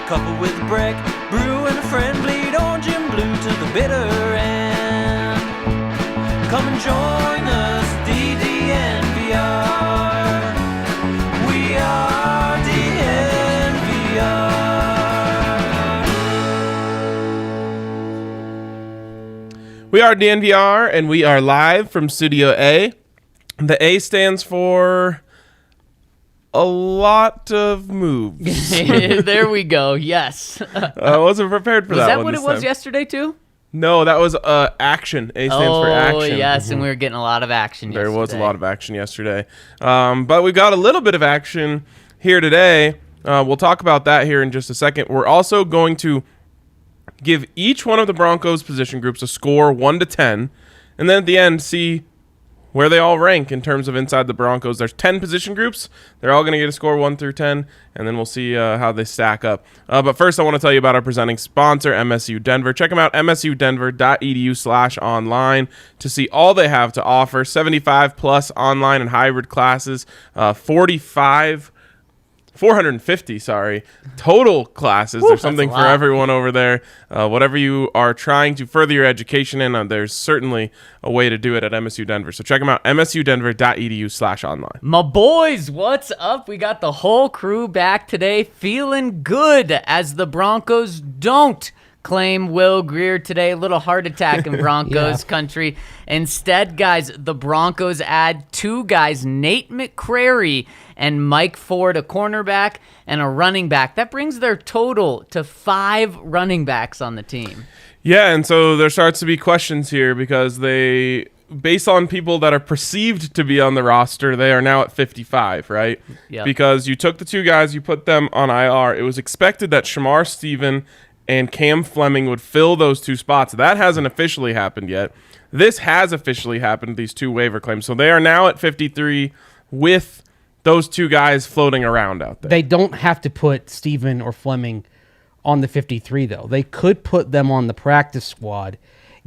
couple with a brick, brew and a friend, bleed orange and blue to the bitter end. Come and join us, DNVR. We are DNVR. We are DNVR, and we are live from Studio A. The A stands for a lot of moves. There we go. Yes. I wasn't prepared for that. Was that one what it this was time. yesterday too? No, that was action. A stands for action. Oh, yes, and we were getting a lot of action yesterday. There was a lot of action yesterday. But we got a little bit of action here today. We'll talk about that here in just a second. We're also going to give each one of the Broncos position groups a score 1 to 10, and then at the end see where they all rank in terms of inside the Broncos. There's 10 position groups. They're all going to get a score 1 through 10, and then we'll see how they stack up. But first, I want to tell you about our presenting sponsor, MSU Denver. Check them out, msudenver.edu/online, to see all they have to offer. 75-plus online and hybrid classes, 450 total classes. There's something for everyone over there. Whatever you are trying to further your education in, there's certainly a way to do it at MSU Denver. So check them out, msudenver.edu/online. My boys, what's up? We got the whole crew back today, feeling good as the Broncos don't claim Will Grier today. A little heart attack in Broncos country. Instead, guys, the Broncos add two guys, Nate McCrary and Mike Ford, a cornerback and a running back. That brings their total to 5 running backs on the team. Yeah, and so there starts to be questions here because they, based on people that are perceived to be on the roster, they are now at 55, right? Yep. Because you took the two guys, you put them on IR. It was expected that Shamar Stephen and Cam Fleming would fill those 2 spots. That hasn't officially happened yet. This has officially happened, these 2 waiver claims. So they are now at 53 with those 2 guys floating around out there. They don't have to put Stephen or Fleming on the 53, though. They could put them on the practice squad,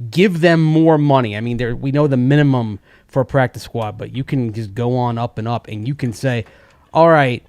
give them more money. I mean, we know the minimum for a practice squad, but you can just go on up, and you can say, all right,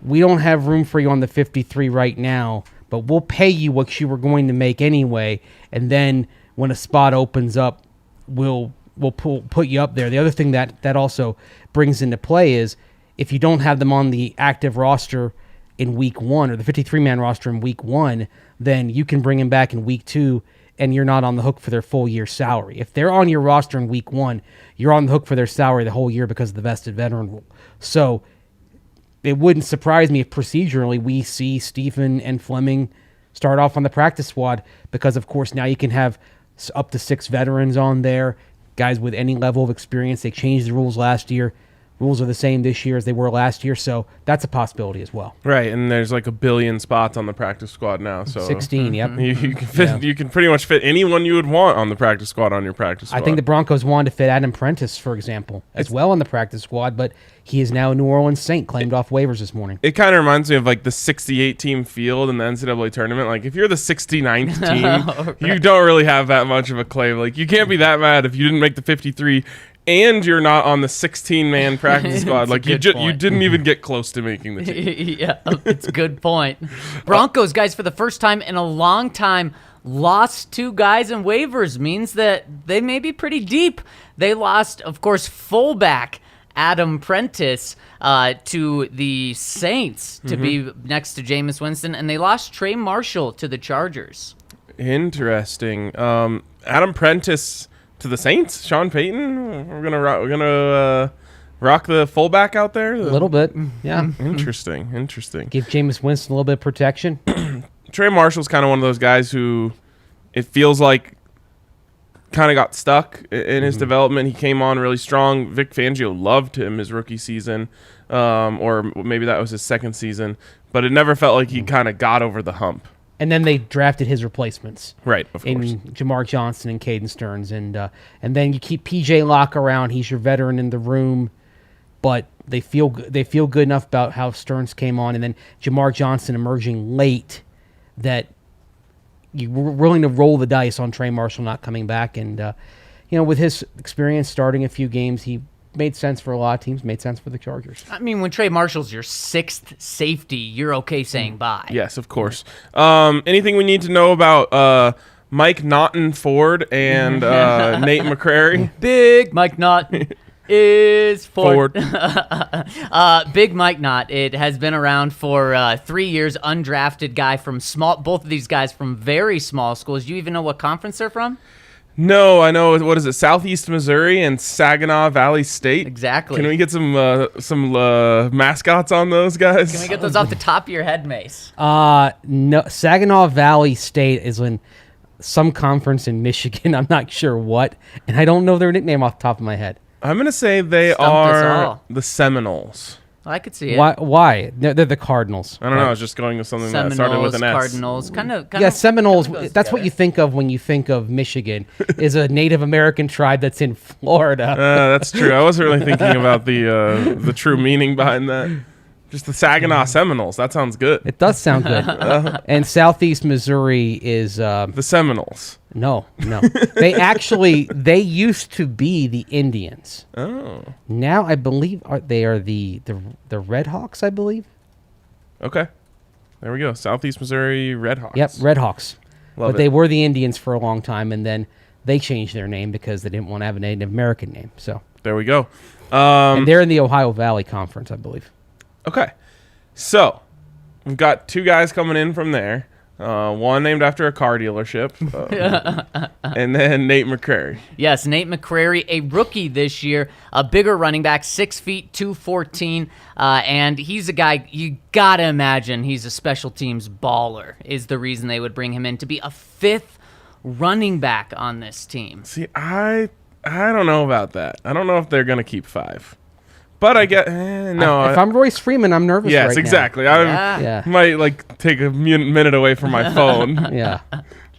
we don't have room for you on the 53 right now, but we'll pay you what you were going to make anyway, and then when a spot opens up, we'll put you up there. The other thing that also brings into play is if you don't have them on the active roster in week 1 or the 53-man roster in week 1, then you can bring them back in week 2 and you're not on the hook for their full year salary. If they're on your roster in week 1, you're on the hook for their salary the whole year because of the vested veteran rule. So it wouldn't surprise me if procedurally we see Stephen and Fleming start off on the practice squad because, of course, now you can have up to 6 veterans on there, guys with any level of experience. They changed the rules last year. Rules are the same this year as they were last year, so that's a possibility as well. Right, and there's like 1 billion spots on the practice squad now. So 16, yep. You can pretty much fit anyone you would want on the practice squad on your practice squad. I think the Broncos wanted to fit Adam Prentice, for example, as well on the practice squad, but he is now a New Orleans Saint, claimed off waivers this morning. It kind of reminds me of like the 68-team field in the NCAA tournament. Like if you're the 69th team, Right. You don't really have that much of a claim. Like you can't be that mad if you didn't make the 53 and you're not on the 16-man practice squad. Like you didn't even get close to making the team. Yeah, it's a good point. Broncos, guys, for the first time in a long time, lost 2 guys in waivers. Means that they may be pretty deep. They lost, of course, fullback Adam Prentice to the Saints to be next to Jameis Winston, and they lost Trey Marshall to the Chargers. Interesting. Adam Prentice to the Saints. Sean Payton. We're gonna rock the fullback out there. A little bit, yeah. Interesting. Give Jameis Winston a little bit of protection. Trey Marshall's kind of one of those guys who it feels like kind of got stuck in his development. He came on really strong. Vic Fangio loved him his rookie season, or maybe that was his second season, but it never felt like he kind of got over the hump. And then they drafted his replacements. Right, of course. In Jamar Johnson and Caden Stearns. And then you keep PJ Locke around. He's your veteran in the room. But they feel good enough about how Stearns came on. And then Jamar Johnson emerging late that you were willing to roll the dice on Trey Marshall not coming back. And, with his experience starting a few games, he made sense for a lot of teams. Made sense for the Chargers. I mean, when Trey Marshall's your 6th safety, you're okay saying bye. Yes, of course. Anything we need to know about Mike Naughton Ford and Nate McCrary? Big Mike Naughton is Ford. Big Mike Knott. It has been around for 3 years. Undrafted guy from both of these guys from very small schools. Do you even know what conference they're from? No, I know. What is it? Southeast Missouri and Saginaw Valley State. Exactly. Can we get some mascots on those guys? Can we get those off the top of your head, Mase? No, Saginaw Valley State is in some conference in Michigan. I'm not sure what, and I don't know their nickname off the top of my head. I'm gonna say they Stumped us are all. the Seminoles. I could see it. Why? They're the Cardinals. I don't know. I was just going with something that started with an S. Cardinals, kind of. Yeah, Seminoles. That's what you think of when you think of Michigan. Is a Native American tribe that's in Florida. That's true. I wasn't really thinking about the true meaning behind that. Just the Saginaw Seminoles. That sounds good. It does sound good. And Southeast Missouri is The Seminoles. no. They used to be the Indians. Oh. Now I believe they are the Red Hawks. I believe. Okay. There we go. Southeast Missouri Red Hawks. Yep, Red Hawks. Love But it. they were the Indians for a long time, and then they changed their name because they didn't want to have a Native American name. So There we go. and they're in the Ohio Valley Conference, I believe. Okay. So, we've got 2 guys coming in from there. One named after a car dealership. And then Nate McCrary. Yes, Nate McCrary, a rookie this year, a bigger running back, 6 feet, 214. And he's a guy, you got to imagine he's a special teams baller, is the reason they would bring him in to be a 5th running back on this team. See, I don't know about that. I don't know if they're going to keep 5. But I get no. If I'm Royce Freeman, I'm nervous. Yes, right exactly. Yeah. Yeah. might take a minute away from my phone. now. Yeah.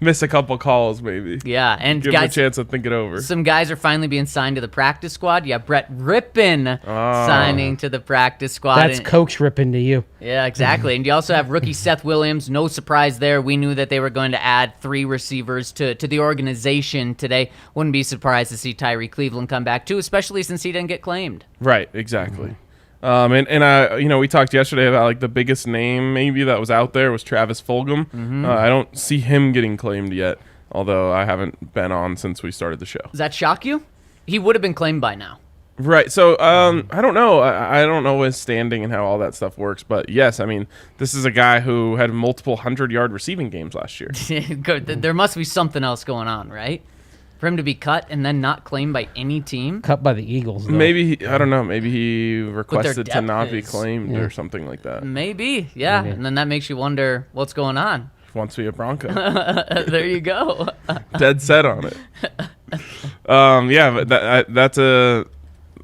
Miss a couple calls maybe. Yeah, and Give them a guys, chance to think it over. some guys are finally being signed to the practice squad. Yeah, Brett Rippin signing to the practice squad. That's And- Coach ripping to you. Yeah, exactly. And you also have rookie Seth Williams. No surprise there. We knew that they were going to add 3 receivers to the organization today. Wouldn't be surprised to see Tyree Cleveland come back too, especially since he didn't get claimed. Right, exactly. And we talked yesterday about like the biggest name maybe that was out there was Travis Fulgham. I don't see him getting claimed yet, although I haven't been on since we started the show. Does that shock you? He would have been claimed by now. Right. So I don't know. I don't know his standing and how all that stuff works, but yes, I mean this is a guy who had multiple 100-yard receiving games last year. There must be something else going on, right? For him to be cut and then not claimed by any team. Cut by the Eagles, though. Maybe I don't know. Maybe he requested to depth not be is- claimed or something like that. Maybe, yeah. Maybe. And then that makes you wonder what's going on. He wants to be a Bronco. There you go. Dead set on it. But that's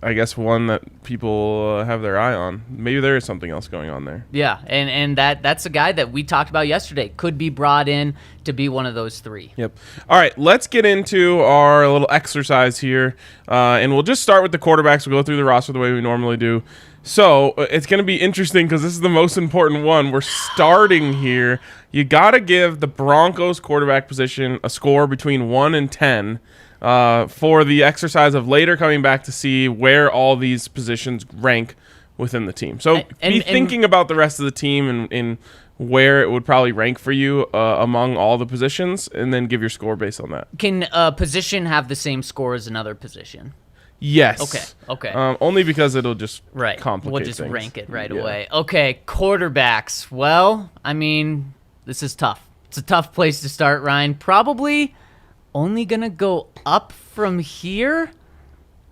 I guess one that people have their eye on. Maybe there is something else going on there. Yeah, and that's a guy that we talked about yesterday. Could be brought in to be one of those 3. Yep. All right, let's get into our little exercise here, and we'll just start with the quarterbacks. We'll go through the roster the way we normally do. So it's going to be interesting because this is the most important one. We're starting here. You got to give the Broncos quarterback position a score between 1 and 10. For the exercise of later coming back to see where all these positions rank within the team. So be thinking about the rest of the team and where it would probably rank for you among all the positions, and then give your score based on that. Can a position have the same score as another position? Yes. Okay. Only because it'll just complicate We'll just things. rank it right Yeah. away. Okay, quarterbacks. Well, I mean, this is tough. It's a tough place to start, Ryan. Probably only going to go up from here.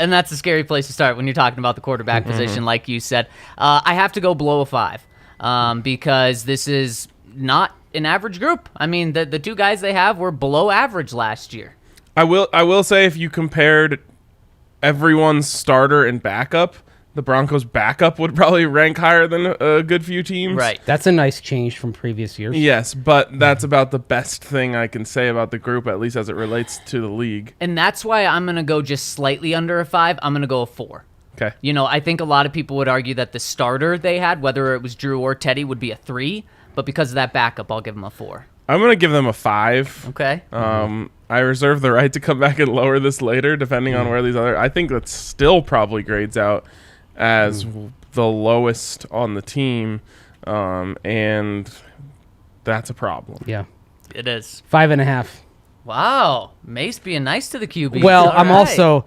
And that's a scary place to start when you're talking about the quarterback position, like you said. I have to go below a 5 because this is not an average group. I mean, the 2 guys they have were below average last year. I will say if you compared everyone's starter and backup, the Broncos backup would probably rank higher than a good few teams. Right. That's a nice change from previous years. Yes, but that's about the best thing I can say about the group, at least as it relates to the league. And that's why I'm going to go just slightly under a 5. I'm going to go a 4. Okay. You know, I think a lot of people would argue that the starter they had, whether it was Drew or Teddy, would be a 3. But because of that backup, I'll give him a 4. I'm going to give them a 5. Okay. I reserve the right to come back and lower this later, depending on where these other. I think that still probably grades out as the lowest on the team, and that's a problem. Yeah. It is. 5.5. Wow. Mase being nice to the QB. Well, All right.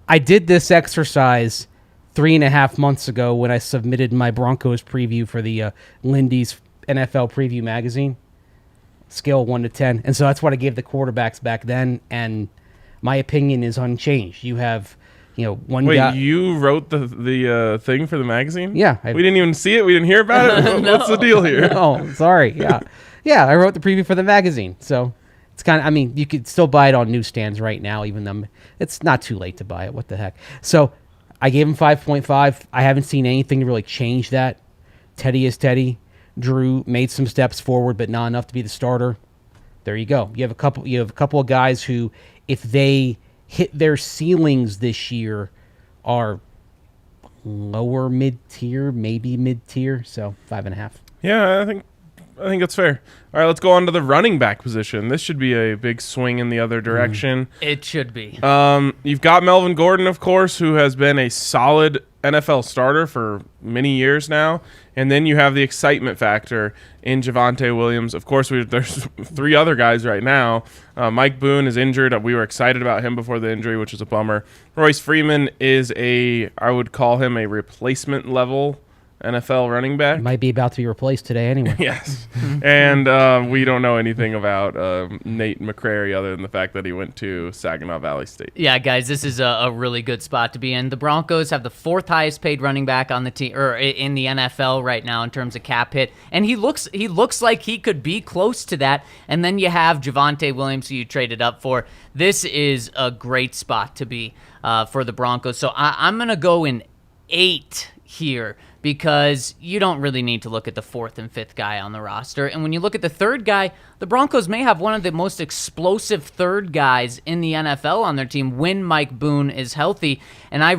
I did this exercise 3.5 months ago when I submitted my Broncos preview for the Lindy's NFL Preview magazine, scale 1 to 10. And so that's what I gave the quarterbacks back then. And my opinion is unchanged. You have, one Wait, guy. you wrote the thing for the magazine? Yeah. We didn't even see it. We didn't hear about it. What's the deal here? Oh, sorry. Yeah. Yeah, I wrote the preview for the magazine. So it's kind of, you could still buy it on newsstands right now, even though it's not too late to buy it. What the heck? So I gave him 5.5. I haven't seen anything to really change that. Teddy is Teddy. Drew made some steps forward, but not enough to be the starter. There you go. You have a couple of guys who, if they hit their ceilings this year, are lower mid-tier, maybe mid-tier. So 5.5. Yeah, I think that's fair. All right, let's go on to the running back position. This should be a big swing in the other direction. It should be. You've got Melvin Gordon, of course, who has been a solid NFL starter for many years now. And then you have the excitement factor in Javonte Williams. Of course, there's 3 other guys right now. Mike Boone is injured. We were excited about him before the injury, which is a bummer. Royce Freeman is I would call him a replacement level NFL running back. Might be about to be replaced today anyway. Yes. And we don't know anything about Nate McCrary other than the fact that he went to Saginaw Valley State. Yeah, guys, this is a really good spot to be in. The Broncos have the 4th highest paid running back on the team, or in the NFL right now in terms of cap hit, and he looks like he could be close to that. And then you have Javonte Williams, who you traded up for. This is a great spot to be for the Broncos. So I'm gonna go in 8 here, because you don't really need to look at the 4th and 5th guy on the roster. And when you look at the 3rd guy, the Broncos may have one of the most explosive 3rd guys in the NFL on their team when Mike Boone is healthy. And I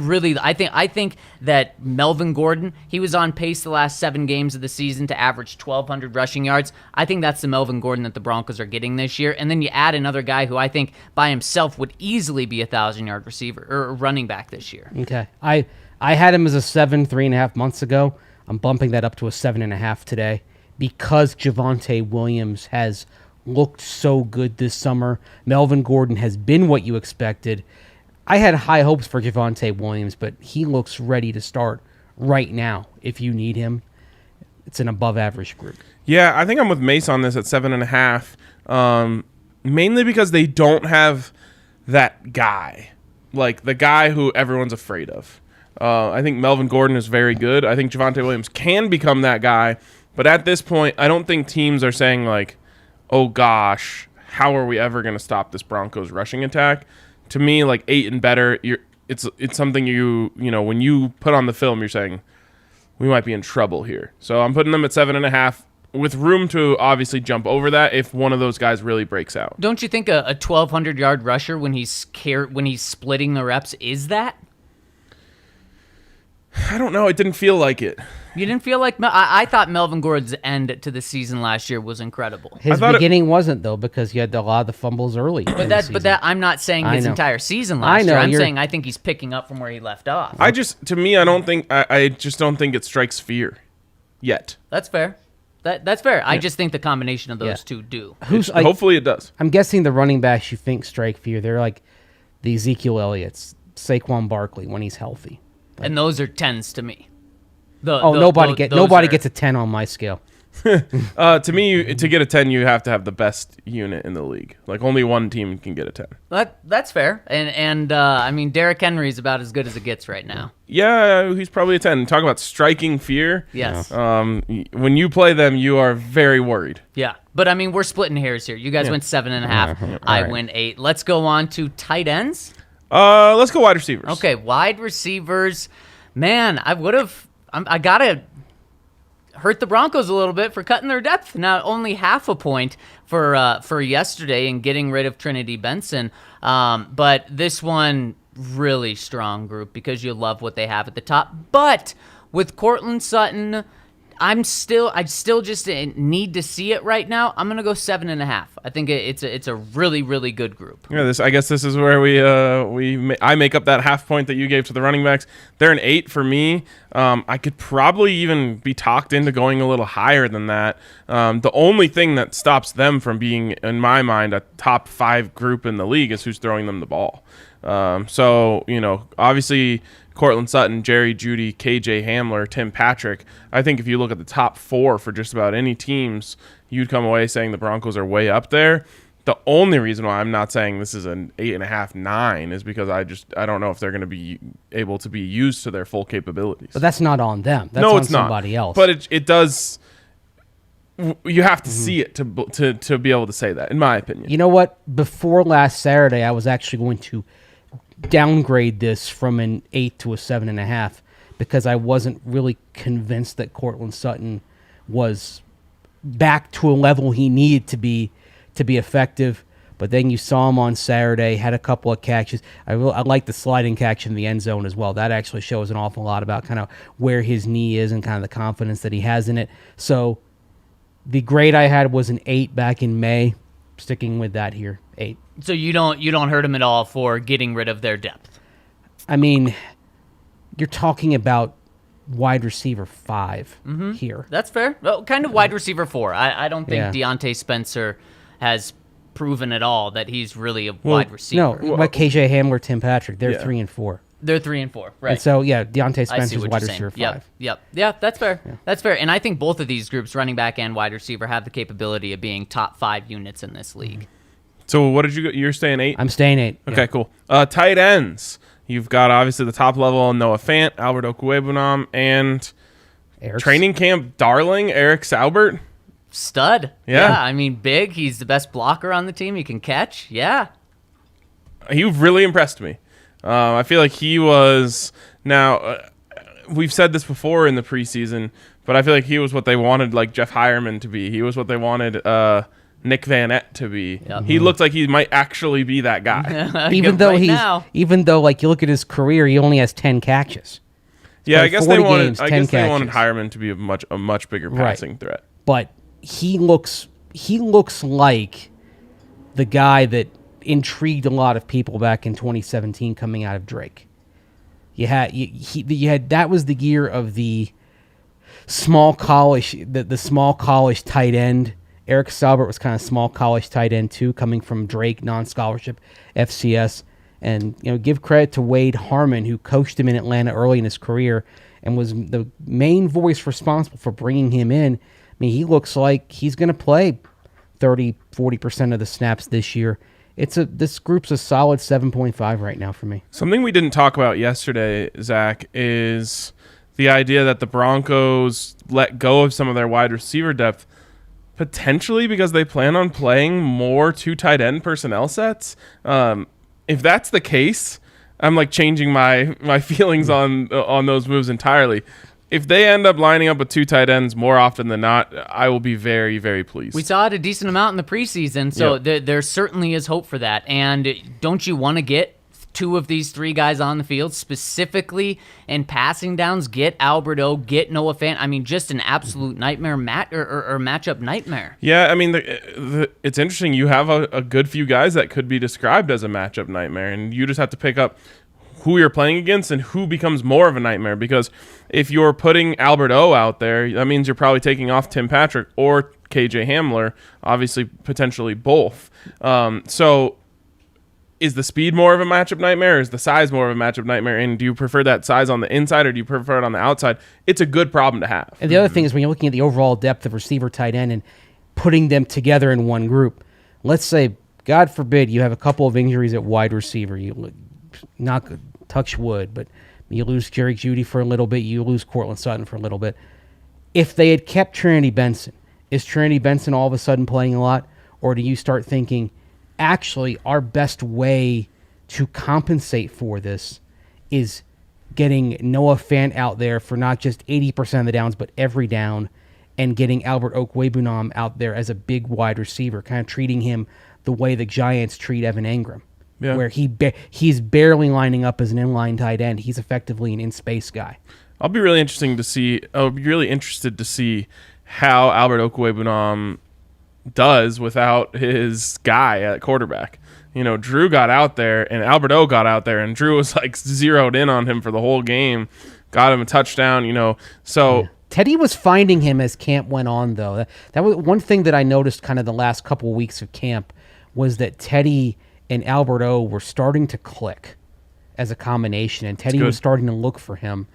think that Melvin Gordon, he was on pace the last 7 games of the season to average 1,200 rushing yards. I think that's the Melvin Gordon that the Broncos are getting this year. And then you add another guy who I think by himself would easily be a 1,000-yard receiver or running back this year. Okay. I had him as a 7 3.5 months ago. I'm bumping that up to a 7.5 today because Javonte Williams has looked so good this summer. Melvin Gordon has been what you expected. I had high hopes for Javonte Williams, but he looks ready to start right now. If you need him, it's an above-average group. Yeah, I think I'm with Mase on this at 7.5, mainly because they don't have that guy, like the guy who everyone's afraid of. I think Melvin Gordon is very good. I think Javonte Williams can become that guy. But at this point, I don't think teams are saying, like, oh, gosh, how are we ever going to stop this Broncos rushing attack? To me, like, 8 and better, it's something you when you put on the film, you're saying, we might be in trouble here. So I'm putting them at 7.5 with room to obviously jump over that if one of those guys really breaks out. Don't you think a 1,200-yard rusher when he's splitting the reps is that? I don't know. It didn't feel like it. You didn't feel like I thought Melvin Gordon's end to the season last year was incredible. His beginning wasn't though because he had a lot of the fumbles early. But I'm not saying his entire season last year. I'm saying I think he's picking up from where he left off. I just don't think it strikes fear yet. That's fair. That's fair. Yeah. I just think the combination of those two do. Hopefully it does. I'm guessing the running backs you think strike fear. They're like the Ezekiel Elliott's, Saquon Barkley when he's healthy. And those are 10s to me. Nobody gets a 10 on my scale. To me, to get a 10, you have to have the best unit in the league. Like only one team can get a 10. That's fair. And I mean, Derrick Henry is about as good as it gets right now. Yeah, he's probably a 10. Talk about striking fear. Yes. When you play them, you are very worried. Yeah, but I mean, we're splitting hairs here. You guys went 7.5. I went 8. Let's go on to tight ends. Let's go wide receivers. Okay, wide receivers. Man, I gotta hurt the Broncos a little bit for cutting their depth. Now only half a point for yesterday and getting rid of Trinity Benson. But this one really strong group because you love what they have at the top. But with Cortland Sutton, I still just need to see it right now. I'm gonna go 7.5. I think it's a really, really good group. Yeah, I guess this is where I make up that half point that you gave to the running backs. They're an 8 for me. I could probably even be talked into going a little higher than that. The only thing that stops them from being, in my mind, a top 5 group in the league is who's throwing them the ball. So, obviously Cortland Sutton, Jerry Jeudy, KJ Hamler, Tim Patrick. I think if you look at the top 4 for just about any teams, you'd come away saying the Broncos are way up there. The only reason why I'm not saying this is an 8.5, 9 is because I don't know if they're going to be able to be used to their full capabilities. But that's not on them. That's no, on it's not. Somebody else. But it does. You have to see it to be able to say that, in my opinion. You know what? Before last Saturday, I was actually going to downgrade this from an 8 to a 7.5 because I wasn't really convinced that Cortland Sutton was back to a level he needed to be effective. But then you saw him on Saturday, had a couple of catches. I like the sliding catch in the end zone as well. That actually shows an awful lot about kind of where his knee is and kind of the confidence that he has in it. So the grade I had was an 8 back in May. Sticking with that here, 8. So you don't hurt him at all for getting rid of their depth. I mean, you're talking about wide receiver 5 here. That's fair. Well, kind of wide receiver 4. I don't think Deontay Spencer has proven at all that he's really a wide receiver. No, like KJ Hamler, Tim Patrick, they're 3 and 4. They're 3 and 4, right? And so Deontay I see Spencer's what wide you're saying. receiver 5. Yep. Yeah, that's fair. Yeah. That's fair. And I think both of these groups, running back and wide receiver, have the capability of being top 5 units in this league. So what did you go? You're staying 8? I'm staying 8. Okay, cool. Tight ends. You've got obviously the top level Noah Fant, Albert Okwuegbunam, and training camp darling Eric Saubert. Stud. Yeah. I mean, big. He's the best blocker on the team. He can catch. Yeah. He really impressed me. I feel like he was now. We've said this before in the preseason, but I feel like he was what they wanted, like Jeff Hireman to be. He was what they wanted Nick Van Ette to be. Yep. He looked like he might actually be that guy. even though like you look at his career, he only has 10 catches. Yeah, I guess they wanted Hireman to be a much bigger passing threat. But he looks like the guy that intrigued a lot of people back in 2017 coming out of Drake. You had that was the year of the small college tight end. Eric Saubert was kind of small college tight end too, coming from Drake, non-scholarship FCS. And give credit to Wade Harmon, who coached him in Atlanta early in his career and was the main voice responsible for bringing him in. I mean, he looks like he's going to play 30-40% of the snaps this year. This group's a solid 7.5 right now for me. Something we didn't talk about yesterday, Zach, is the idea that the Broncos let go of some of their wide receiver depth, potentially because they plan on playing more 2 tight end personnel sets. If that's the case, I'm like changing my feelings on those moves entirely. If they end up lining up with 2 tight ends more often than not, I will be very, very pleased. We saw it a decent amount in the preseason, so there certainly is hope for that. And don't you want to get 2 of these 3 guys on the field, specifically in passing downs? Get Albert O, get Noah Fant. I mean, just an absolute nightmare or matchup nightmare. Yeah, I mean, it's interesting. You have a good few guys that could be described as a matchup nightmare, and you just have to pick up who you're playing against and who becomes more of a nightmare. Because if you're putting Albert O out there, that means you're probably taking off Tim Patrick or KJ Hamler, obviously potentially both. So is the speed more of a matchup nightmare, or is the size more of a matchup nightmare? And do you prefer that size on the inside, or do you prefer it on the outside? It's a good problem to have. And the other thing is when you're looking at the overall depth of receiver, tight end, and putting them together in one group, let's say, God forbid, you have a couple of injuries at wide receiver. You not touch wood, but you lose Jerry Jeudy for a little bit. You lose Cortland Sutton for a little bit. If they had kept Trinity Benson, is Trinity Benson all of a sudden playing a lot? Or do you start thinking, actually, our best way to compensate for this is getting Noah Fant out there for not just 80% of the downs, but every down, and getting Albert Okwuegbunam out there as a big wide receiver, kind of treating him the way the Giants treat Evan Engram, where he's barely lining up as an inline tight end. He's effectively an in-space guy. I'll be really interested to see how Albert Okwuegbunam does without his guy at quarterback. Drew got out there and Albert O got out there, and Drew was like zeroed in on him for the whole game, got him a touchdown. So. Yeah. Teddy was finding him as camp went on, though. That was one thing that I noticed kind of the last couple of weeks of camp, was that Teddy and Albert O were starting to click as a combination, and Teddy was starting to look for him.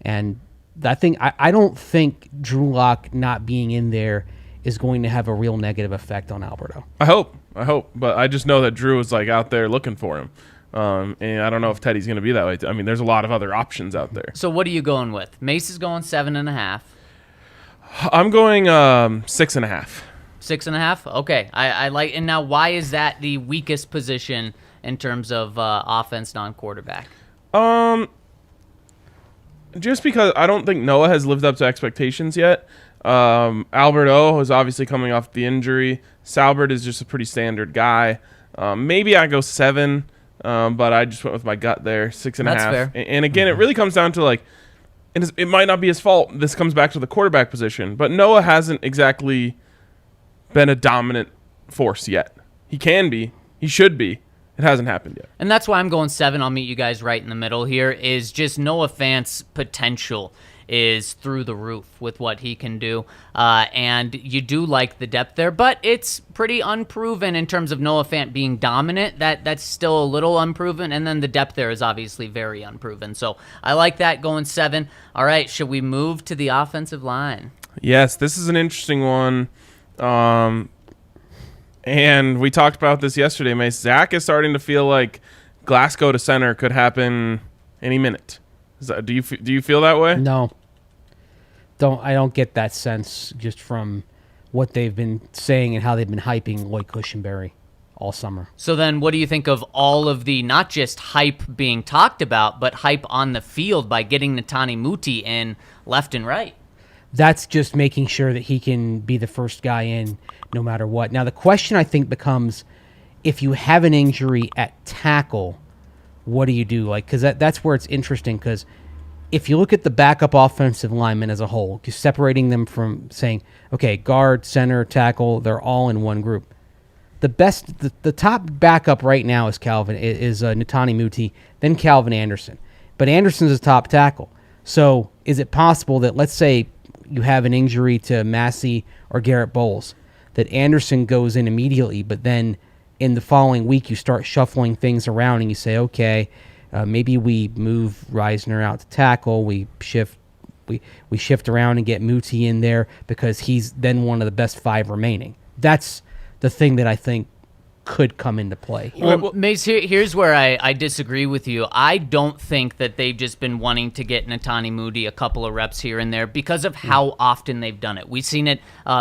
And I don't think Drew Lock not being in there is going to have a real negative effect on Albert O. I hope, but I just know that Drew was like out there looking for him. And I don't know if Teddy's going to be that way. I mean, there's a lot of other options out there. So what are you going with? Mase is going 7.5. I'm going 6.5. 6.5? Okay. I like. And now, why is that the weakest position in terms of offense, non-quarterback? Just because I don't think Noah has lived up to expectations yet. Albert O is obviously coming off the injury. Salbert is just a pretty standard guy. Maybe I go 7. But I just went with my gut there, 6.5. That's fair. And again, it really comes down to it might not be his fault. This comes back to the quarterback position, but Noah hasn't exactly been a dominant force yet. He can be. He should be. It hasn't happened yet. And that's why I'm going 7. I'll meet you guys right in the middle here. Is just Noah Fant's potential is through the roof with what he can do. And you do like the depth there, but it's pretty unproven in terms of Noah Fant being dominant. That's still a little unproven. And then the depth there is obviously very unproven. So I like that, going 7. All right, should we move to the offensive line? Yes, this is an interesting one. And we talked about this yesterday, Mase. Zac is starting to feel like Glasgow to center could happen any minute. Do you feel that way? No. I don't get that sense just from what they've been saying and how they've been hyping Lloyd Cushenberry all summer. So then what do you think of all of the, not just hype being talked about, but hype on the field by getting Netani Muti in left and right? That's just making sure that he can be the first guy in no matter what. Now, the question I think becomes, if you have an injury at tackle, what do you do? Because that's where it's interesting, because if you look at the backup offensive linemen as a whole, just separating them from saying, okay, guard, center, tackle, they're all in one group. The top backup right now is Netani Muti, then Calvin Anderson. But Anderson's a top tackle. So is it possible that, let's say you have an injury to Mase or Garrett Bowles, that Anderson goes in immediately, but then in the following week, you start shuffling things around and you say, okay, maybe we move Reisner out to tackle. We shift around and get Muti in there because he's then one of the best 5 remaining. That's the thing that I think could come into play. Well, Mase, here's where I disagree with you. I don't think that they've just been wanting to get Netani Muti a couple of reps here and there because of how often they've done it. We've seen it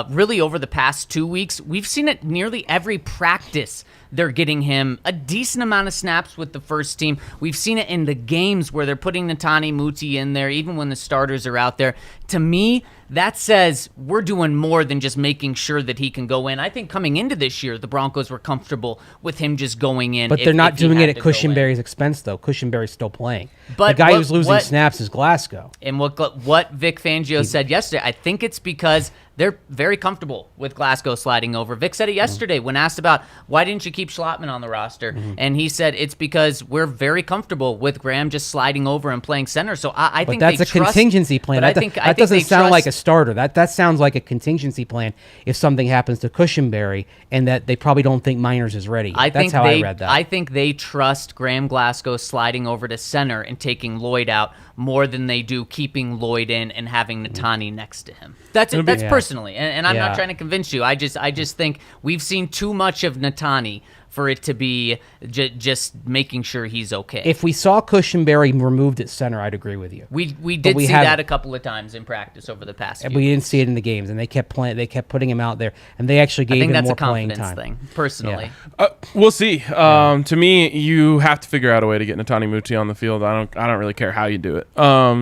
really over the past 2 weeks. We've seen it nearly every practice. They're getting him a decent amount of snaps with the first team. We've seen it in the games where they're putting Netani Muti in there, even when the starters are out there. To me, that says we're doing more than just making sure that he can go in. I think coming into this year, the Broncos were comfortable with him just going in. But they're not doing it at Cushenberry's expense, though. Cushenberry's still playing. But the guy who's losing snaps is Glasgow. And what Vic Fangio said yesterday, I think it's because they're very comfortable with Glasgow sliding over. Vic said it yesterday when asked about why didn't you keep Schlottman on the roster, and he said it's because we're very comfortable with Graham just sliding over and playing center. So I think that's a contingency plan. That doesn't sound like a starter. That sounds like a contingency plan if something happens to Cushenberry and that they probably don't think Miners is ready. That's how I read that. I think they trust Graham Glasgow sliding over to center and taking Lloyd out more than they do keeping Lloyd in and having Netani next to him. That's personally, and I'm not trying to convince you. I just think we've seen too much of Netani for it to be just making sure he's okay. If we saw Cushenberry removed at center, I'd agree with you. We did see that a couple of times in practice over the past few weeks. We didn't see it in the games, and they kept playing. They kept putting him out there, and they actually gave him more playing time. I think that's a confidence thing, personally. Yeah. We'll see. To me, you have to figure out a way to get Netani Muti on the field. I don't really care how you do it.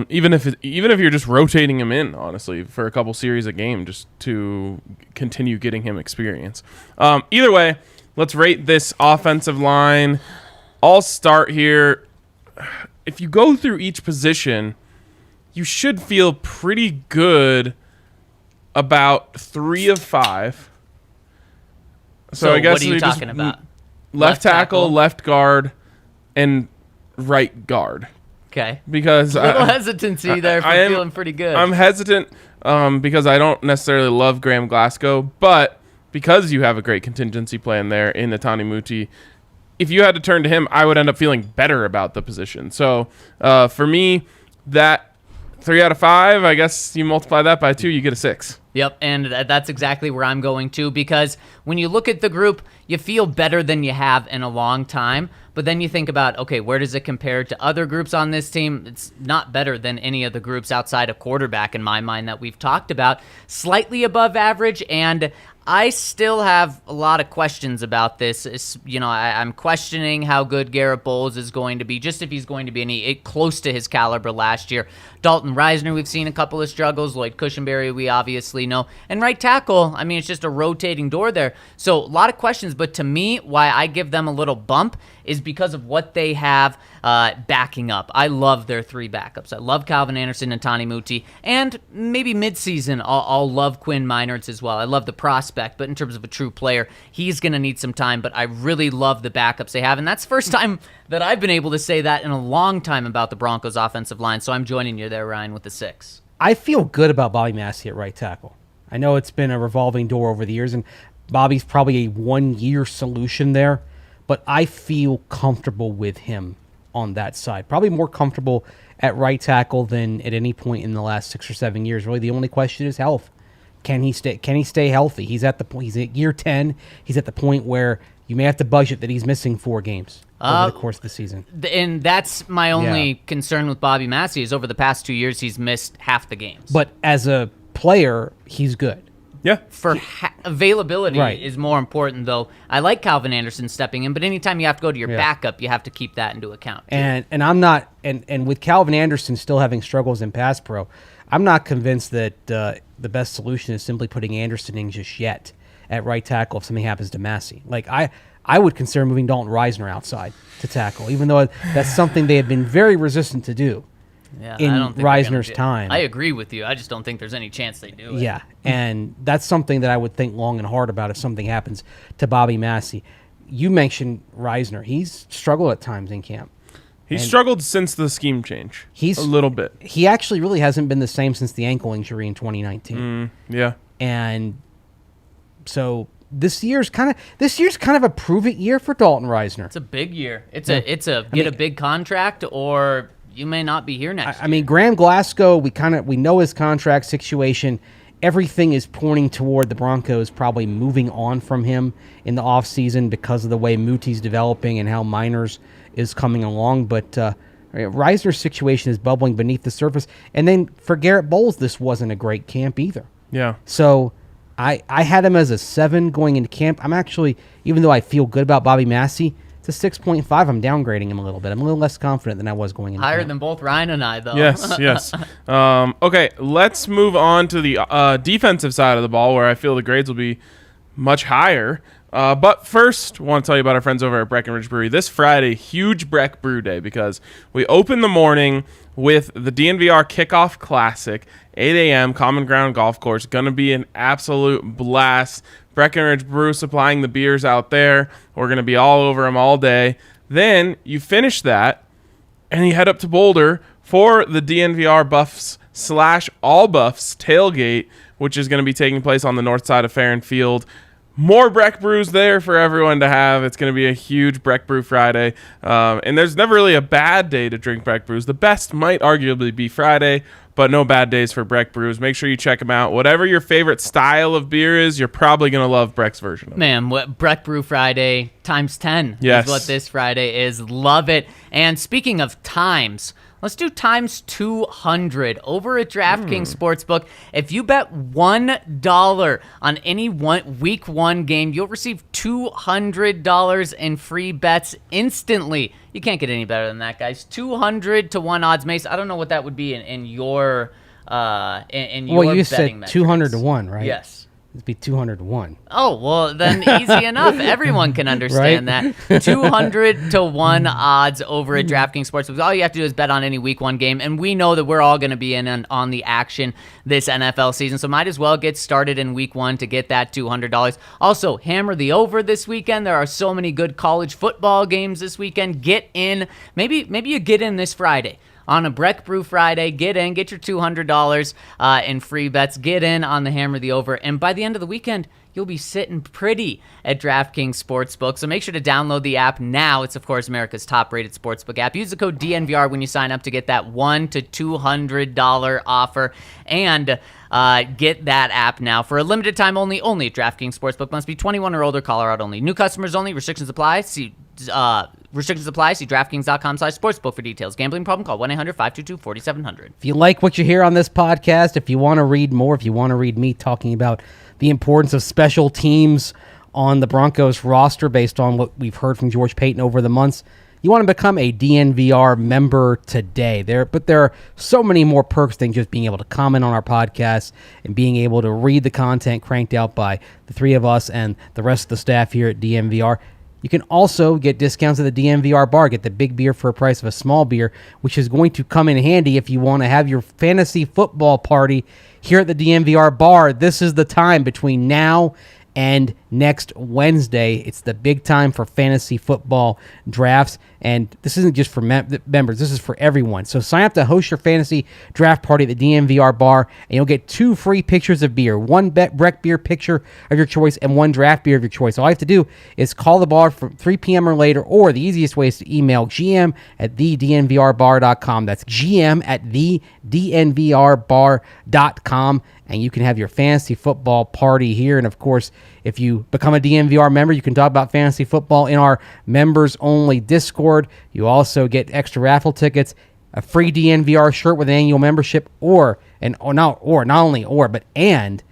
Even if you're just rotating him in, honestly, for a couple series a game, just to continue getting him experience. Either way. Let's rate this offensive line. I'll start here. If you go through each position, you should feel pretty good about 3 of 5. So I guess what are you talking about? Left tackle, left guard, and right guard. Okay. Because a little hesitancy there for feeling pretty good. I'm hesitant because I don't necessarily love Graham Glasgow, but because you have a great contingency plan there in Netani Muti, if you had to turn to him, I would end up feeling better about the position. So for me, that 3 out of 5, I guess you multiply that by 2, you get a 6. Yep, and that's exactly where I'm going to, because when you look at the group, you feel better than you have in a long time, but then you think about, okay, where does it compare to other groups on this team? It's not better than any of the groups outside of quarterback in my mind that we've talked about. Slightly above average, and I still have a lot of questions about this. I'm questioning how good Garrett Bowles is going to be, just if he's going to be any close to his caliber last year. Dalton Reisner, we've seen a couple of struggles. Lloyd Cushenberry, we obviously know. And right tackle, I mean, it's just a rotating door there. So a lot of questions, but to me, why I give them a little bump is because of what they have backing up. I love their 3 backups. I love Calvin Anderson and Tani Muti, and maybe midseason I'll love Quinn Meinertz as well. I love the prospect, but in terms of a true player, he's going to need some time, but I really love the backups they have, and that's the first time that I've been able to say that in a long time about the Broncos offensive line, so I'm joining you there, Ryan, with the 6. I feel good about Bobby Mase at right tackle. I know it's been a revolving door over the years, and Bobby's probably a 1-year solution there, but I feel comfortable with him on that side. Probably more comfortable at right tackle than at any point in the last 6 or 7 years. Really, the only question is health. Can he stay healthy? He's at year 10. He's at the point where you may have to budget that he's missing 4 games over the course of the season. And that's my only concern with Bobby Mase is over the past 2 years, he's missed half the games. But as a player, he's good. Yeah. Availability is more important, though. I like Calvin Anderson stepping in, but anytime you have to go to your backup, you have to keep that into account. Too. And I'm not, and with Calvin Anderson still having struggles in pass pro, I'm not convinced that the best solution is simply putting Anderson in just yet at right tackle if something happens to Massey. Like I would consider moving Dalton Reisner outside to tackle, even though that's something they have been very resistant to do. Yeah, in I don't think Reisner's time. I agree with you. I just don't think there's any chance they do it. Yeah, and that's something that I would think long and hard about if something happens to Bobby Massey. You mentioned Reisner. He's struggled at times in camp. He's struggled since the scheme change. A little bit. He actually really hasn't been the same since the ankle injury in 2019. Yeah. And so this year's kind of a prove-it year for Dalton Reisner. It's a big year. It's a big contract or you may not be here next year. I mean, Graham Glasgow, we know his contract situation. Everything is pointing toward the Broncos probably moving on from him in the offseason because of the way Muti's developing and how Miners is coming along. But Reisner's situation is bubbling beneath the surface. And then for Garrett Bowles, this wasn't a great camp either. Yeah. So I had him as a 7 going into camp. I'm actually, even though I feel good about Bobby Massey, it's a 6.5. I'm downgrading him a little bit. I'm a little less confident than I was going into Higher camp. than both Ryan and I, though. Yes. Okay, let's move on to the defensive side of the ball where I feel the grades will be much higher. But first, I want to tell you about our friends over at Breckenridge Brewery. This Friday, huge Breck Brew Day because we open the morning with the DNVR Kickoff Classic, 8 a.m., Common Ground Golf Course. Going to be an absolute blast. Breckenridge Brew supplying the beers out there. We're going to be all over them all day. Then you finish that, and you head up to Boulder for the DNVR Buffs / All Buffs tailgate, which is going to be taking place on the north side of Farron Field. More Breck Brews there for everyone to have. It's going to be a huge Breck Brew Friday. And there's never really a bad day to drink Breck Brews. The best might arguably be Friday, but no bad days for Breck Brews. Make sure you check them out. Whatever your favorite style of beer is, you're probably going to love Breck's version of it. Man, what Breck Brew Friday times 10 yes. is what this Friday is. Love it. And speaking of times, let's do times 200 over at DraftKings Sportsbook. If you bet $1 on any week 1 game, you'll receive $200 in free bets instantly. You can't get any better than that, guys. 200 to 1 odds. Mase, I don't know what that would be in your well, you said 200 to 1, right? Yes. It'd be 201. Oh, well, then easy enough. Everyone can understand that. 200 to 1 odds over at DraftKings Sportsbook. All you have to do is bet on any Week 1 game, and we know that we're all going to be in on the action this NFL season, so might as well get started in Week 1 to get that $200. Also, hammer the over this weekend. There are so many good college football games this weekend. Get in. Maybe you get in this Friday. On a Breck Brew Friday, get in, get your $200 in free bets, get in on the hammer the over, and by the end of the weekend, you'll be sitting pretty at DraftKings Sportsbook. So make sure to download the app now. It's, of course, America's top-rated sportsbook app. Use the code DNVR when you sign up to get that $100 to $200 offer, and get that app now for a limited time only at DraftKings Sportsbook. Must be 21 or older, Colorado only. New customers only. Restrictions apply. See DraftKings.com/sportsbook for details. Gambling problem? Call 1-800-522-4700. If you like what you hear on this podcast, if you want to read more, if you want to read me talking about the importance of special teams on the Broncos roster based on what we've heard from George Payton over the months, you want to become a DNVR member today. But there are so many more perks than just being able to comment on our podcast and being able to read the content cranked out by the three of us and the rest of the staff here at DNVR. You can also get discounts at the DNVR Bar. Get the big beer for a price of a small beer, which is going to come in handy if you want to have your fantasy football party here at the DNVR Bar. This is the time between now and next Wednesday. It's the big time for fantasy football drafts, and this isn't just for members. This is for everyone. So sign up to host your fantasy draft party at the DNVR Bar, and you'll get 2 free pictures of beer, one Breck beer picture of your choice and one draft beer of your choice. All you have to do is call the bar from 3 p.m. or later, or the easiest way is to email gm@thednvrbar.com. That's gm@thednvrbar.com. And you can have your fantasy football party here. And, of course, if you become a DNVR member, you can talk about fantasy football in our members-only Discord. You also get extra raffle tickets, a free DNVR shirt with an annual membership, and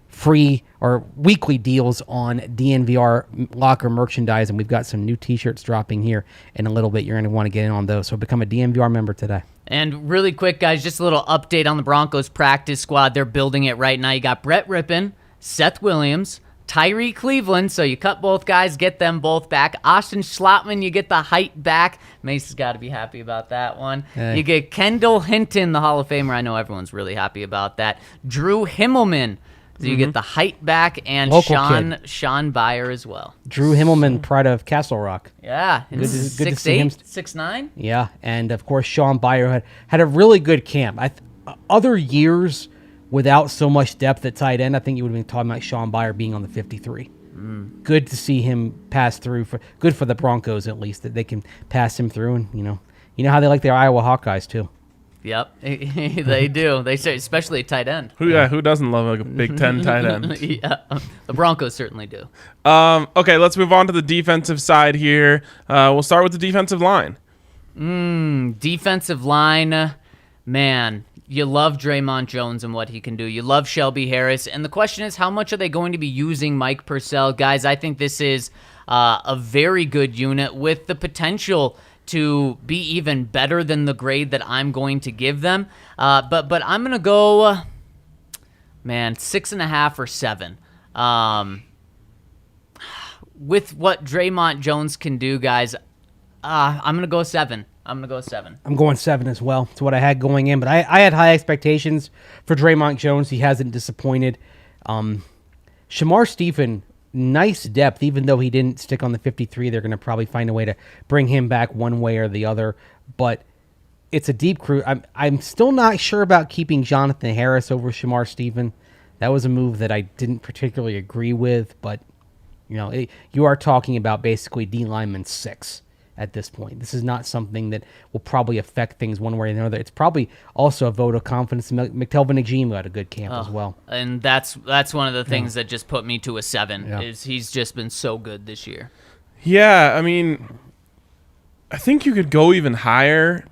free or weekly deals on DNVR Locker merchandise. And we've got some new T-shirts dropping here in a little bit. You're going to want to get in on those. So become a DNVR member today. And really quick, guys, just a little update on the Broncos practice squad. They're building it right now. You got Brett Rippon, Seth Williams, Tyree Cleveland, so you cut both guys, get them both back. Austin Schlottman, you get the height back. Mase has got to be happy about that one. Hey. You get Kendall Hinton, the Hall of Famer. I know everyone's really happy about that. Drew Himmelman. So you get the height back, and Sean Byer as well. Drew Himmelman, pride of Castle Rock. Yeah. Good to see him. 6'9"? Yeah, and of course Sean Byer had a really good camp. Other years without so much depth at tight end, I think you would have been talking about Sean Byer being on the 53. Good to see him pass through. Good for the Broncos, at least, that they can pass him through. And you know how they like their Iowa Hawkeyes too. Yep, they do. They say, especially at tight end. Who doesn't love a Big Ten tight end? Yeah, the Broncos certainly do. Okay, let's move on to the defensive side here. We'll start with the defensive line. Defensive line, man. You love Draymond Jones and what he can do. You love Shelby Harris. And the question is, how much are they going to be using Mike Purcell? Guys, I think this is a very good unit with the potential to be even better than the grade that I'm going to give them. But I'm going to go, 6.5 or 7. With what Draymond Jones can do, guys, I'm going to go 7. I'm going 7 as well. It's what I had going in, but I had high expectations for Draymond Jones. He hasn't disappointed. Shamar Stephen, nice depth, even though he didn't stick on the 53. They're going to probably find a way to bring him back one way or the other, but it's a deep crew. I'm still not sure about keeping Jonathan Harris over Shamar Stephen. That was a move that I didn't particularly agree with, but you are talking about basically D lineman 6 at this point. This is not something that will probably affect things one way or another. It's probably also a vote of confidence. McTelvin Agim had a good camp as well. And that's one of the things that just put me to a 7, is he's just been so good this year. Yeah, I mean, I think you could go even higher,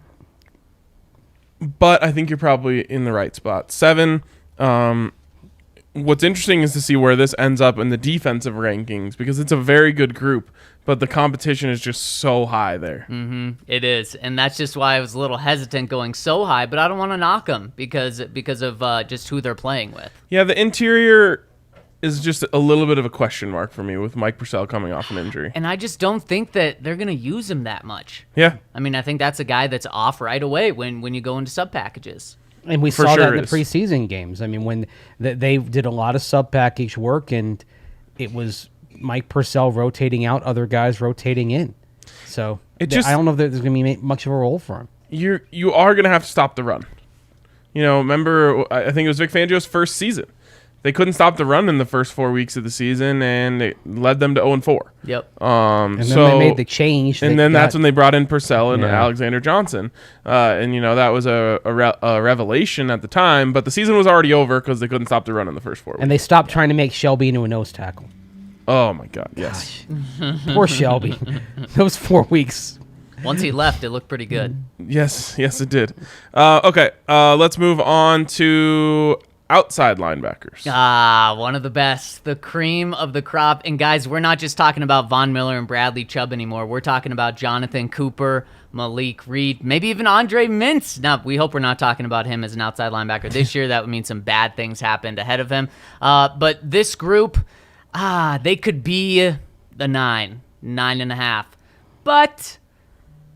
but I think you're probably in the right spot. 7, what's interesting is to see where this ends up in the defensive rankings, because it's a very good group, but the competition is just so high there. It is, and that's just why I was a little hesitant going so high, but I don't want to knock them because of just who they're playing with. Yeah, the interior is just a little bit of a question mark for me with Mike Purcell coming off an injury. And I just don't think that they're going to use him that much. Yeah. I mean, I think that's a guy that's off right away when you go into sub packages. And we For saw sure that in it the is. preseason games. I mean, when they did a lot of sub package work, and it was Mike Purcell rotating out, other guys rotating in. So It just- I don't know if there's going to be much of a role for him. You are going to have to stop the run. Remember, I think it was Vic Fangio's first season. They couldn't stop the run in the first 4 weeks of the season, and it led them to 0-4. Yep. And then they made the change. And then that's when they brought in Purcell and Yeah. Alexander Johnson. And that was a revelation at the time, but the season was already over because they couldn't stop the run in the first 4 weeks. And they stopped trying to make Shelby into a nose tackle. Oh, my God, yes. Poor Shelby. Those 4 weeks. Once he left, it looked pretty good. Yes, it did. Okay, let's move on to outside linebackers. One of the best, the cream of the crop. And guys, we're not just talking about Von Miller and Bradley Chubb anymore. We're talking about Jonathan Cooper, Malik Reed, maybe even Andre Mintz. Now, we hope we're not talking about him as an outside linebacker this year. That would mean some bad things happened ahead of him. But this group, they could be the 9.5. But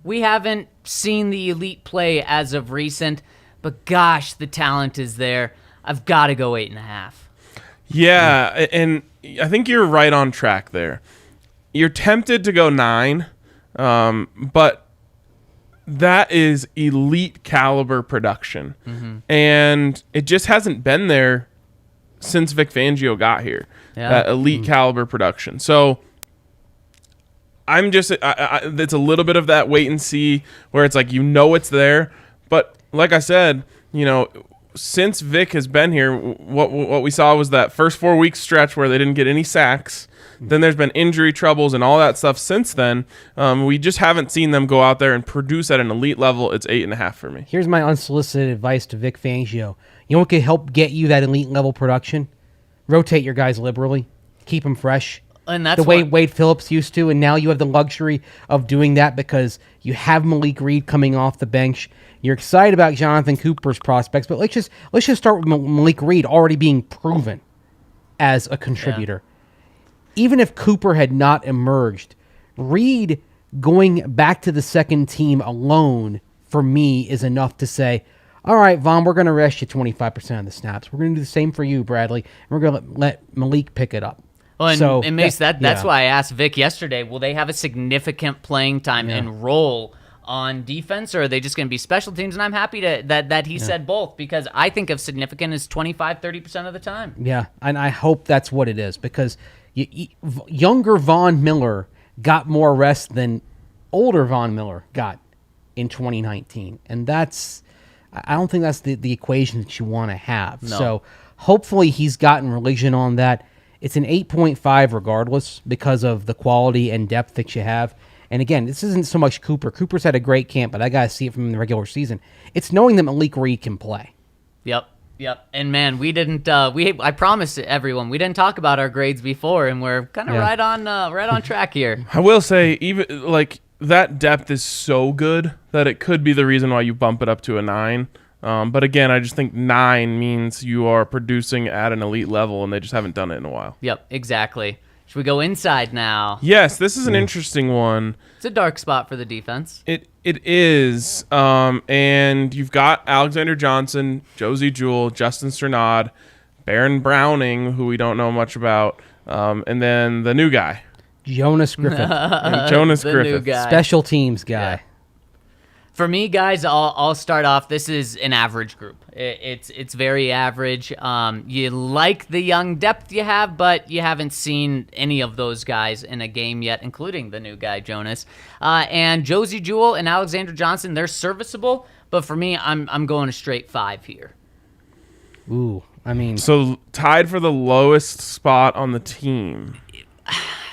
we haven't seen the elite play as of recent. But gosh, the talent is there. I've got to go 8.5. Yeah, and I think you're right on track there. You're tempted to go 9, but that is elite caliber production. And it just hasn't been there since Vic Fangio got here. Yeah. That elite caliber production. So I'm just, it's a little bit of that wait and see where it's like, it's there. But like I said, since Vic has been here, what we saw was that first 4 week stretch where they didn't get any sacks. Then there's been injury troubles and all that stuff since then. We just haven't seen them go out there and produce at an elite level. It's 8.5 for me. Here's my unsolicited advice to Vic Fangio. You know what could help get you that elite level production? Rotate your guys liberally. Keep them fresh. And that's the way what- Wade Phillips used to, and now you have the luxury of doing that because you have Malik Reed coming off the bench. You're excited about Jonathan Cooper's prospects, but let's just start with Malik Reed already being proven as a contributor. Even if Cooper had not emerged, Reed going back to the second team alone for me is enough to say, all right, Vaughn, we're going to rest you 25% of the snaps. We're going to do the same for you, Bradley, and we're going to let Malik pick it up. Well, and Mase, that's yeah. why I asked Vic yesterday, will they have a significant playing time and role on defense, or are they just going to be special teams? And I'm happy that he said both, because I think of significant as 25-30% of the time. Yeah, and I hope that's what it is, because younger Von Miller got more rest than older Von Miller got in 2019. And I don't think that's the equation that you want to have. No. So hopefully he's gotten religion on that. It's an 8.5 regardless because of the quality and depth that you have. And again, this isn't so much Cooper. Cooper's had a great camp, but I got to see it from the regular season. It's knowing that Malik Reed can play. Yep. And man, we didn't. I promised everyone we didn't talk about our grades before, and we're kind of right on track here. I will say, even like that depth is so good that it could be the reason why you bump it up to a 9. But again, I just think 9 means you are producing at an elite level, and they just haven't done it in a while. Yep, exactly. Should we go inside now? Yes, this is an interesting one. It's a dark spot for the defense. It is, and you've got Alexander Johnson, Josie Jewell, Justin Strnad, Baron Browning, who we don't know much about, and then the new guy, Jonas Griffith, Jonas The Griffith. new guy. special teams guy. Yeah. For me, guys, I'll start off. This is an average group. It's very average. You like the young depth you have, but you haven't seen any of those guys in a game yet, including the new guy, Jonas. And Josie Jewell and Alexander Johnson, they're serviceable, but for me, I'm going a straight 5 here. Ooh, I mean, So tied for the lowest spot on the team.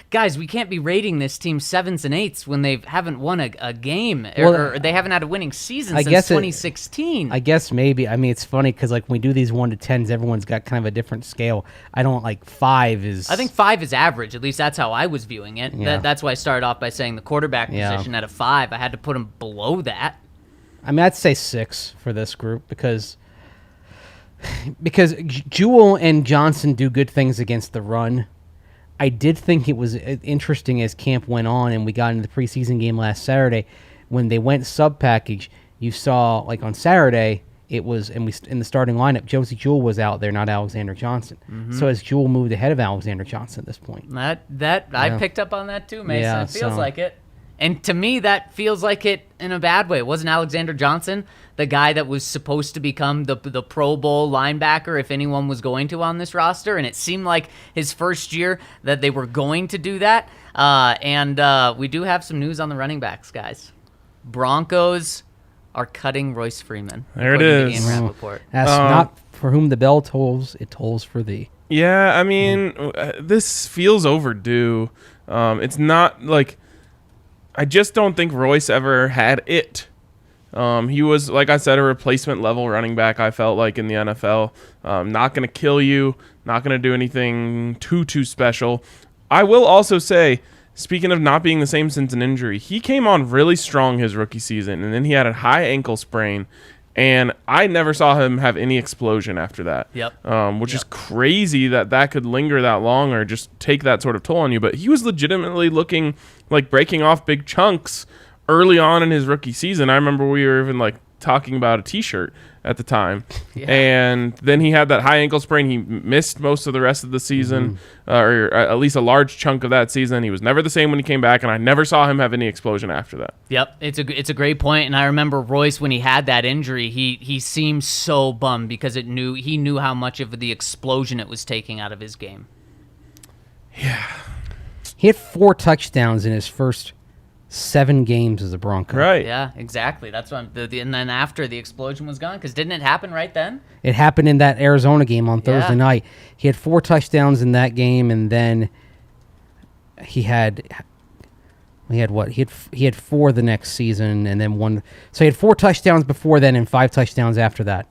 Guys, we can't be rating this team 7s and 8s when they haven't won a game, Well, or they haven't had a winning season I since guess 2016. I guess maybe. I mean, it's funny because like when we do these 1 to 10s, everyone's got kind of a different scale. I don't like 5 is. I think 5 is average. At least that's how I was viewing it. Yeah. That's why I started off by saying the quarterback Yeah. position at a 5. I had to put him below that. I mean, I'd say 6 for this group because because Jewell and Johnson do good things against the run. I did think it was interesting as camp went on and we got into the preseason game last Saturday when they went sub package. You saw like on Saturday it was in the starting lineup. Josie Jewell was out there, not Alexander Johnson. So as Jewell moved ahead of Alexander Johnson at this point. I picked up on that too, Mason. Yeah, it feels like it. And to me, that feels like it in a bad way. It wasn't Alexander Johnson the guy that was supposed to become the Pro Bowl linebacker if anyone was going to on this roster? And it seemed like his first year that they were going to do that. And we do have some news on the running backs, guys. Broncos are cutting Royce Freeman. There it is. Ian Rappaport. That's not for whom the bell tolls, it tolls for thee. Yeah, I mean, this feels overdue. It's not like... I just don't think Royce ever had it. He was, like I said, a replacement level running back, I felt like, in the NFL. Not going to kill you, not going to do anything too special. I will also say, speaking of not being the same since an injury, he came on really strong his rookie season, and then he had a high ankle sprain, and I never saw him have any explosion after that. Which is crazy that could linger that long or just take that sort of toll on you. But he was legitimately looking like breaking off big chunks early on in his rookie season. I remember we were even like talking about a t-shirt at the time. And then he had that high ankle sprain. He missed most of the rest of the season, or at least a large chunk of that season. He was never the same when he came back, and I never saw him have any explosion after that. Yep, it's a great point. And I remember Royce, when he had that injury, he seemed so bummed because he knew how much of the explosion it was taking out of his game. Yeah. He had 4 touchdowns in his first 7 games as a Bronco. Right. Yeah, exactly. That's what. And then after the explosion was gone, because didn't it happen right then? It happened in that Arizona game on Thursday night. He had 4 touchdowns in that game, and then he had what? He had 4 the next season, and then 1. So he had 4 touchdowns before then, and 5 touchdowns after that.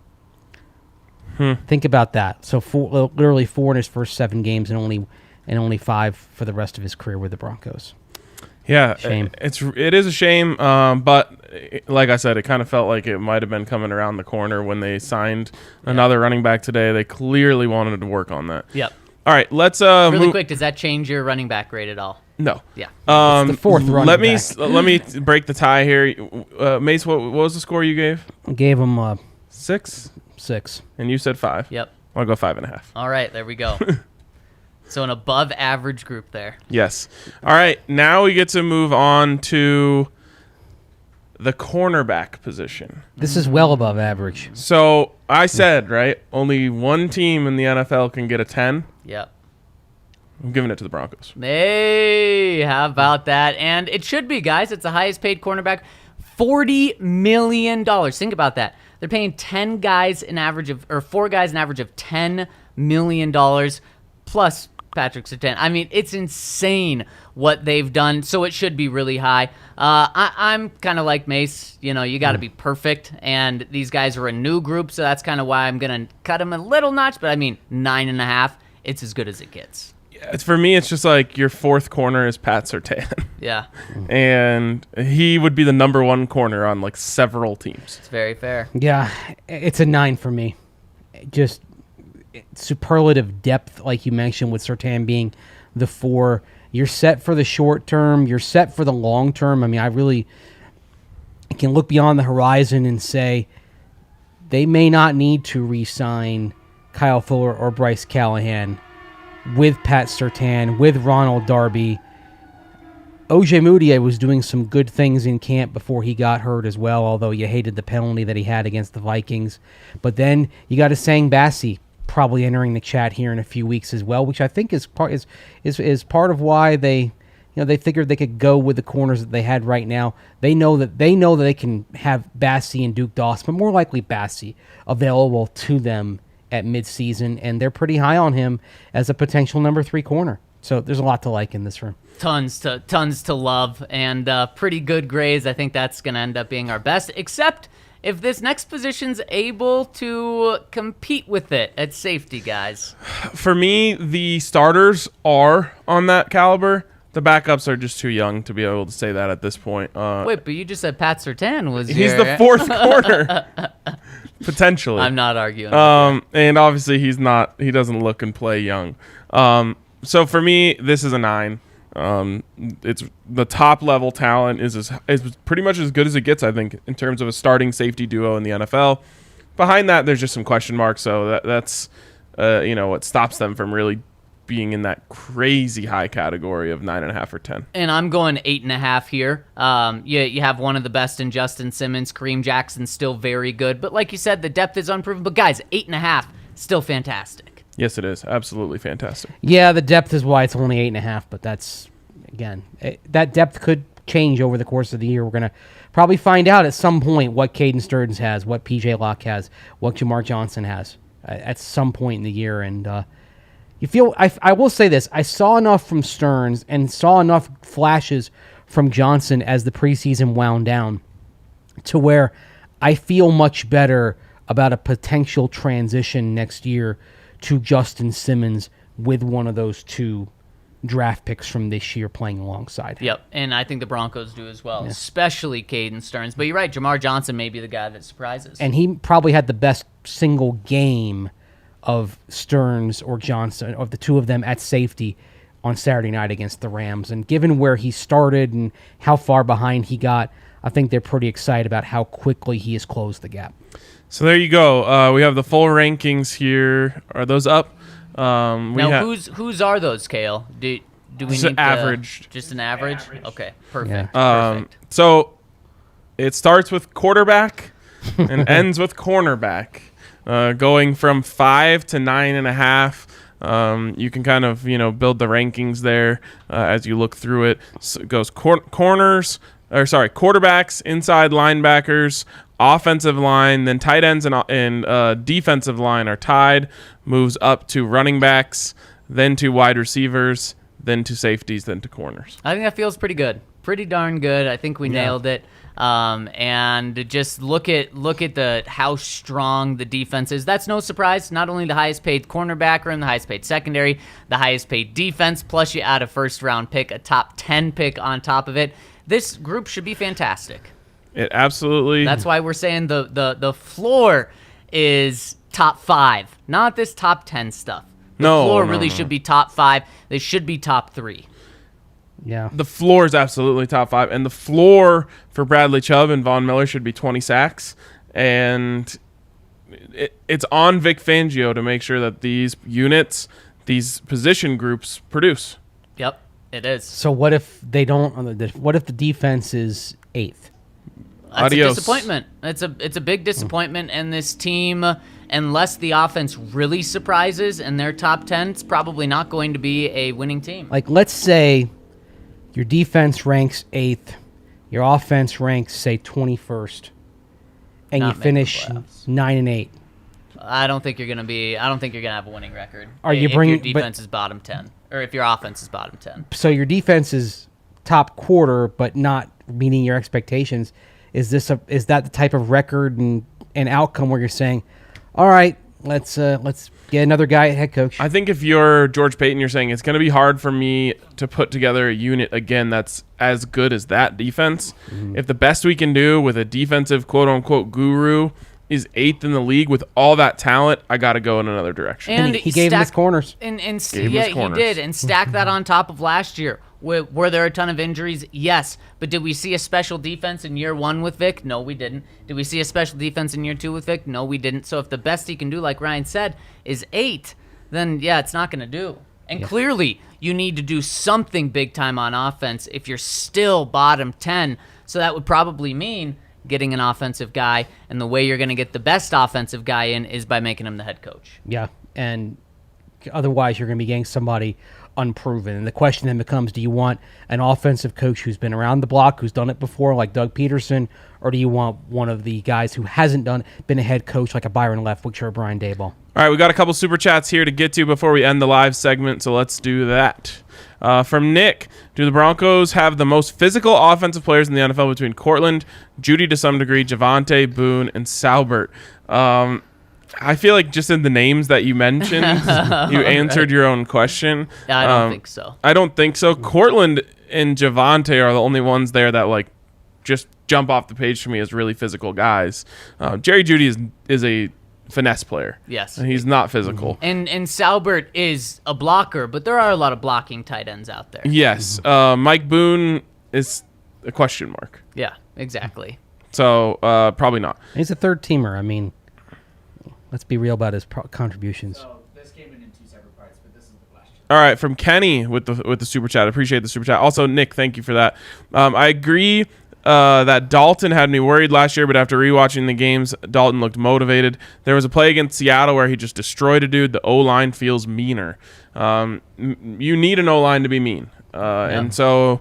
Think about that. So literally 4 in his first 7 games, and only 5 for the rest of his career with the Broncos. Yeah, shame. It is a shame, but like I said, it kind of felt like it might have been coming around the corner when they signed another running back today. They clearly wanted to work on that. Yep. All right, let's really quick. Does that change your running back rate at all? No. Yeah. It's the 4th running back. Let me break the tie here. Mace, what was the score you gave? I gave him 6. 6. And you said 5. Yep. I'll go 5.5. All right, there we go. So an above average group there. Yes. All right, now we get to move on to the cornerback position. This is well above average. So I said, right, only one team in the NFL can get a 10. Yep. I'm giving it to the Broncos. Hey, how about that? And it should be, guys. It's the highest paid cornerback, $40 million. Think about that. They're paying 4 guys an average of $10 million plus Patrick Surtain. I mean, it's insane what they've done, so it should be really high. I'm kind of like Mase. You know, you got to be perfect, and these guys are a new group, so that's kind of why I'm going to cut them a little notch, but I mean, 9.5, it's as good as it gets. For me, it's just like your 4th corner is Pat Surtain. Yeah. And he would be the number 1 corner on like several teams. It's very fair. Yeah, it's a 9 for me. Just superlative depth, like you mentioned, with Surtain being the 4. You're set for the short term. You're set for the long term. I mean, I can look beyond the horizon and say they may not need to re-sign Kyle Fuller or Bryce Callahan with Pat Surtain, with Ronald Darby. O.J. Moutier was doing some good things in camp before he got hurt as well, although you hated the penalty that he had against the Vikings. But then you got Essang Bassey probably entering the chat here in a few weeks as well, which I think is part of why they figured they could go with the corners that they had right now. They know that they can have Bassey and Duke Dawson, but more likely Bassey available to them at midseason, and they're pretty high on him as a potential number 3 corner. So there's a lot to like in this room. Tons to love, and pretty good grades. I think that's going to end up being our best, except if this next position's able to compete with it at safety, guys. For me, the starters are on that caliber. The backups are just too young to be able to say that at this point. Wait, but you just said Pat Surtain was He's the 4th corner. Potentially. I'm not arguing. And obviously he doesn't look and play young. So for me, this is a 9. It's the top level talent is pretty much as good as it gets, I think, in terms of a starting safety duo in the NFL. Behind that, there's just some question marks. So that's what stops them from really being in that crazy high category of 9.5 or 10. And I'm going 8.5 here. You have one of the best in Justin Simmons. Kareem Jackson's still very good. But like you said, the depth is unproven. But guys, 8.5, still fantastic. Yes, it is. Absolutely fantastic. Yeah, the depth is why it's only 8.5, but that's, again, that depth could change over the course of the year. We're going to probably find out at some point what Caden Stearns has, what PJ Locke has, what Jamar Johnson has at some point in the year. And you feel, I will say this, I saw enough from Stearns and saw enough flashes from Johnson as the preseason wound down to where I feel much better about a potential transition next year to Justin Simmons with one of those 2 draft picks from this year playing alongside him. Yep, and I think the Broncos do as well, especially Caden Stearns. But you're right, Jamar Johnson may be the guy that surprises. And he probably had the best single game of Stearns or Johnson, of the 2 of them at safety on Saturday night against the Rams. And given where he started and how far behind he got, I think they're pretty excited about how quickly he has closed the gap. So there you go. We have the full rankings here. Are those up? Whose are those, Kale? Do we need averaged? Just an average? Okay, perfect. Yeah. Perfect. So it starts with quarterback and ends with cornerback, going from 5 to 9.5. You can kind of build the rankings there as you look through it. So it goes quarterbacks, inside linebackers, offensive line, then tight ends and defensive line are tied, moves up to running backs, then to wide receivers, then to safeties, then to corners. I think that feels pretty good. Pretty darn good. I think we nailed it. And just look at how strong the defense is. That's no surprise. Not only the highest paid cornerback room, the highest paid secondary, the highest paid defense, plus you add a first round pick, a top 10 pick on top of it. This group should be fantastic. It absolutely. That's why we're saying the floor is top 5, not this top 10 stuff. The floor really should be top 5. They should be top 3. Yeah. The floor is absolutely top 5, and the floor for Bradley Chubb and Von Miller should be 20 sacks. And it's on Vic Fangio to make sure that these units, these position groups, produce. Yep, it is. So what if they don't? What if the defense is 8th? That's Adios. a disappointment. It's a big disappointment, and this team, unless the offense really surprises and they're top 10, it's probably not going to be a winning team. Like, let's say your defense ranks 8th, your offense ranks, say, 21st, and Not you finish making the playoffs. 9-8. I don't think you're gonna have a winning record. If your defense is bottom 10, or if your offense is bottom 10. So your defense is top quarter, but not meeting your expectations. Is that the type of record and outcome where you're saying, all right, let's get another guy at head coach? I think if you're George Payton, you're saying it's going to be hard for me to put together a unit again that's as good as that defense. Mm-hmm. If the best we can do with a defensive quote-unquote guru is 8th in the league with all that talent, I got to go in another direction. And he gave him his corners. He did. And stack that on top of last year. Were there a ton of injuries? Yes. But did we see a special defense in year 1 with Vic? No, we didn't. Did we see a special defense in year 2 with Vic? No, we didn't. So if the best he can do, like Ryan said, is 8, then yeah, it's not going to do. And clearly, you need to do something big time on offense if you're still bottom 10. So that would probably mean getting an offensive guy. And the way you're going to get the best offensive guy in is by making him the head coach. Yeah. And otherwise, you're going to be getting somebody unproven. And the question then becomes, do you want an offensive coach who's been around the block, who's done it before, like Doug Peterson, or do you want one of the guys who hasn't been a head coach like a Byron Leftwich or a Brian Daboll? All right, we got a couple super chats here to get to before we end the live segment, so let's do that. From Nick, do the Broncos have the most physical offensive players in the NFL between Cortland, Judy to some degree, Javonte, Boone, and Salbert? I feel like just in the names that you mentioned, you answered your own question. I don't think so. I don't think so. Cortland and Javonte are the only ones there that, like, just jump off the page for me as really physical guys. Jerry Jeudy is a finesse player. Yes. And he's not physical. And Salbert is a blocker, but there are a lot of blocking tight ends out there. Yes. Mike Boone is a question mark. Yeah, exactly. So probably not. He's a third teamer. I mean, let's be real about his contributions. So this came in two separate parts, but this is the question. All right, from Kenny with the super chat. Appreciate the super chat. Also, Nick, thank you for that. I agree that Dalton had me worried last year, but after rewatching the games, Dalton looked motivated. There was a play against Seattle where he just destroyed a dude. The O-line feels meaner. You need an O-line to be mean. And so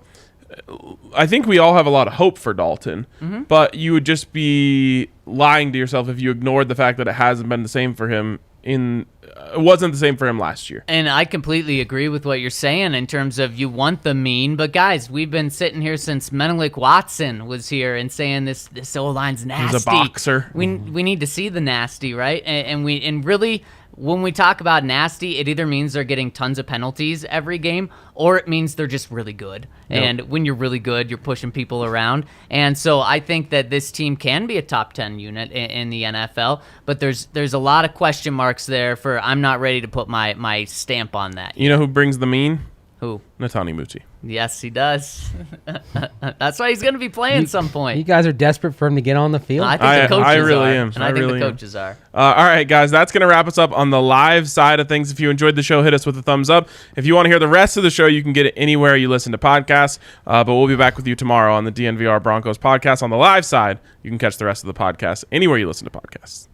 I think we all have a lot of hope for Dalton, but you would just be lying to yourself if you ignored the fact that it hasn't been the same for him it wasn't the same for him last year. And I completely agree with what you're saying in terms of you want the mean, but guys, we've been sitting here since Menelik Watson was here and saying this O-line's nasty. He's a boxer. We need to see the nasty, right? And really, when we talk about nasty, it either means they're getting tons of penalties every game, or it means they're just really good. Yep. And when you're really good, you're pushing people around. And so I think that this team can be a top 10 unit in the NFL, but there's a lot of question marks there for I'm not ready to put my stamp on that. You know who brings the mean? Who? Natani Muti. Yes, he does. That's why he's going to be playing some point. You guys are desperate for him to get on the field. I think the coaches I really are. am. And I think the coaches are. All right, guys, that's going to wrap us up on the live side of things. If you enjoyed the show, hit us with a thumbs up. If you want to hear the rest of the show, you can get it anywhere you listen to podcasts. But we'll be back with you tomorrow on the DNVR Broncos podcast. On the live side, you can catch the rest of the podcast anywhere you listen to podcasts.